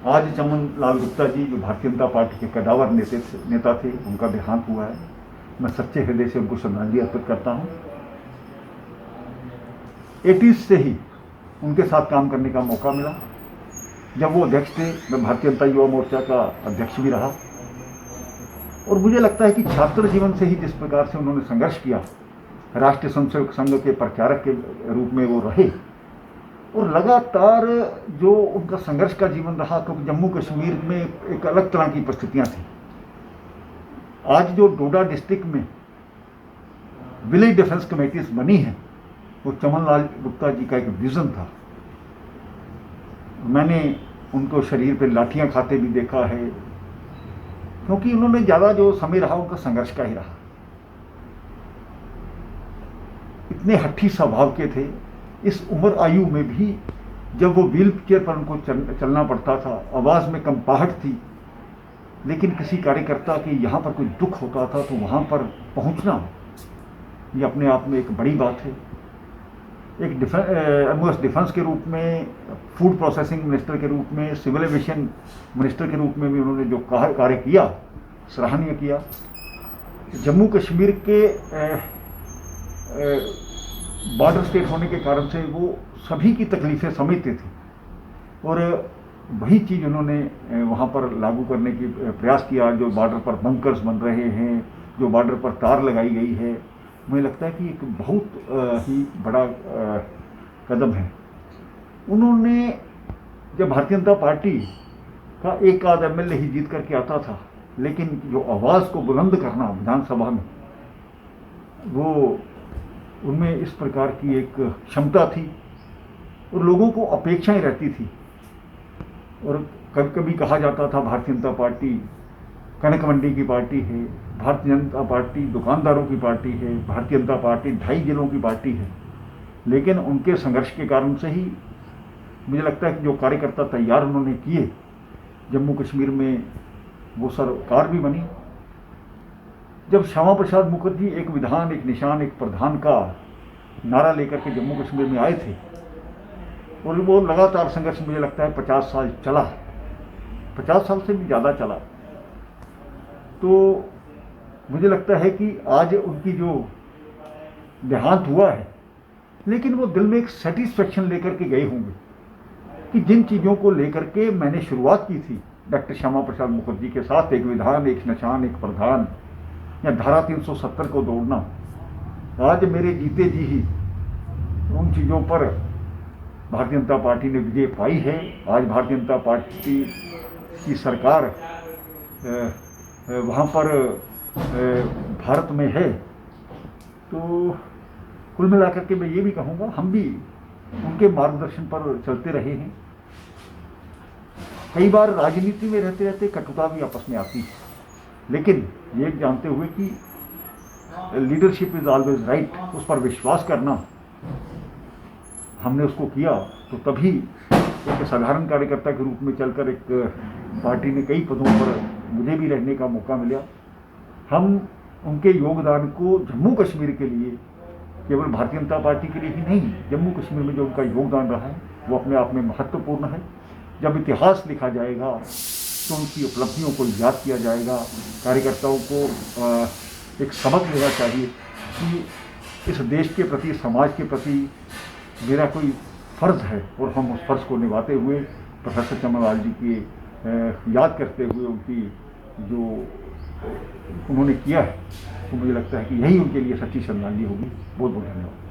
आज चमन लाल गुप्ता जी जो भारतीय जनता पार्टी के कदावर नेता थे, उनका देहांत हुआ है। मैं सच्चे हृदय से उनको श्रद्धांजलि अर्पित करता हूँ। 80s से ही उनके साथ काम करने का मौका मिला। जब वो अध्यक्ष थे, मैं भारतीय जनता युवा मोर्चा का अध्यक्ष भी रहा, और मुझे लगता है कि छात्र जीवन से ही जिस प्रकार से उन्होंने संघर्ष किया, राष्ट्रीय स्वयंसेवक संघ के प्रचारक के रूप में वो रहे, और लगातार जो उनका संघर्ष का जीवन रहा, क्योंकि जम्मू कश्मीर में एक अलग तरह की परिस्थितियां थी। आज जो डोडा डिस्ट्रिक्ट में विलेज डिफेंस कमेटीज बनी है, वो चमन लाल गुप्ता जी का एक विजन था। मैंने उनको शरीर पे लाठियां खाते भी देखा है, क्योंकि उन्होंने ज़्यादा जो समय रहा उनका संघर्ष का ही रहा। इतने हठी स्वभाव के थे, इस उम्र आयु में भी जब वो व्हील चेयर पर उनको चलना पड़ता था, आवाज़ में कंपाहट थी, लेकिन किसी कार्यकर्ता के यहाँ पर कोई दुख होता था तो वहाँ पर पहुँचना, ये अपने आप में एक बड़ी बात है। एक डिफेंस के रूप में, फूड प्रोसेसिंग मिनिस्टर के रूप में, सिविल एविएशन मिनिस्टर के रूप में भी उन्होंने जो कार्य किया, सराहनीय किया। जम्मू कश्मीर के बॉर्डर स्टेट होने के कारण से वो सभी की तकलीफ़ें समझते थे, और वही चीज़ उन्होंने वहाँ पर लागू करने की प्रयास किया। जो बॉर्डर पर बंकर्स बन रहे हैं, जो बॉर्डर पर तार लगाई गई है, मुझे लगता है कि एक बहुत ही बड़ा कदम है। उन्होंने जब भारतीय जनता पार्टी का एक आध एमएलए ही जीत करके आता था, लेकिन जो आवाज़ को बुलंद करना विधानसभा में, वो उनमें इस प्रकार की एक क्षमता थी, और लोगों को अपेक्षाएं रहती थी। और कभी कभी कहा जाता था भारतीय जनता पार्टी कनक मंडी की पार्टी है, भारतीय जनता पार्टी दुकानदारों की पार्टी है, भारतीय जनता पार्टी 2.5 जिलों की पार्टी है। लेकिन उनके संघर्ष के कारण से ही मुझे लगता है कि जो कार्यकर्ता तैयार उन्होंने किए, जम्मू कश्मीर में वो सरकार भी बनी। जब श्यामा प्रसाद मुखर्जी एक विधान, एक निशान, एक प्रधान का नारा लेकर के जम्मू कश्मीर में आए थे, और वो लगातार संघर्ष मुझे लगता है 50 साल चला, 50 साल से भी ज़्यादा चला। तो मुझे लगता है कि आज उनकी जो देहांत हुआ है, लेकिन वो दिल में एक सेटिस्फेक्शन लेकर के गए होंगे कि जिन चीज़ों को लेकर के मैंने शुरुआत की थी डॉक्टर श्यामा प्रसाद मुखर्जी के साथ, एक विधान, एक निशान, एक प्रधान, या धारा 370 को दौड़ना, आज मेरे जीते जी ही उन चीज़ों पर भारतीय जनता पार्टी ने विजय पाई है। आज भारतीय जनता पार्टी की सरकार वहाँ पर भारत में है। तो कुल मिलाकर के मैं ये भी कहूँगा, हम भी उनके मार्गदर्शन पर चलते रहे हैं। कई बार राजनीति में रहते रहते कटुता भी आपस में आती है, लेकिन ये जानते हुए कि लीडरशिप इज़ ऑलवेज राइट, उस पर विश्वास करना, हमने उसको किया। तो तभी एक साधारण कार्यकर्ता के रूप में चलकर एक पार्टी ने कई पदों पर मुझे भी रहने का मौका मिला। हम उनके योगदान को जम्मू कश्मीर के लिए, केवल भारतीय जनता पार्टी के लिए ही नहीं, जम्मू कश्मीर में जो उनका योगदान रहा है वो अपने आप में महत्वपूर्ण है। जब इतिहास लिखा जाएगा तो उनकी उपलब्धियों को याद किया जाएगा। कार्यकर्ताओं को एक सबक लेना चाहिए कि इस देश के प्रति, समाज के प्रति मेरा कोई फ़र्ज़ है, और हम उस फ़र्ज़ को निभाते हुए प्रोफेसर चमन लाल जी की याद करते हुए उनकी जो उन्होंने किया है, तो मुझे लगता है कि यही उनके लिए सच्ची श्रद्धांजलि होगी। बहुत बहुत धन्यवाद।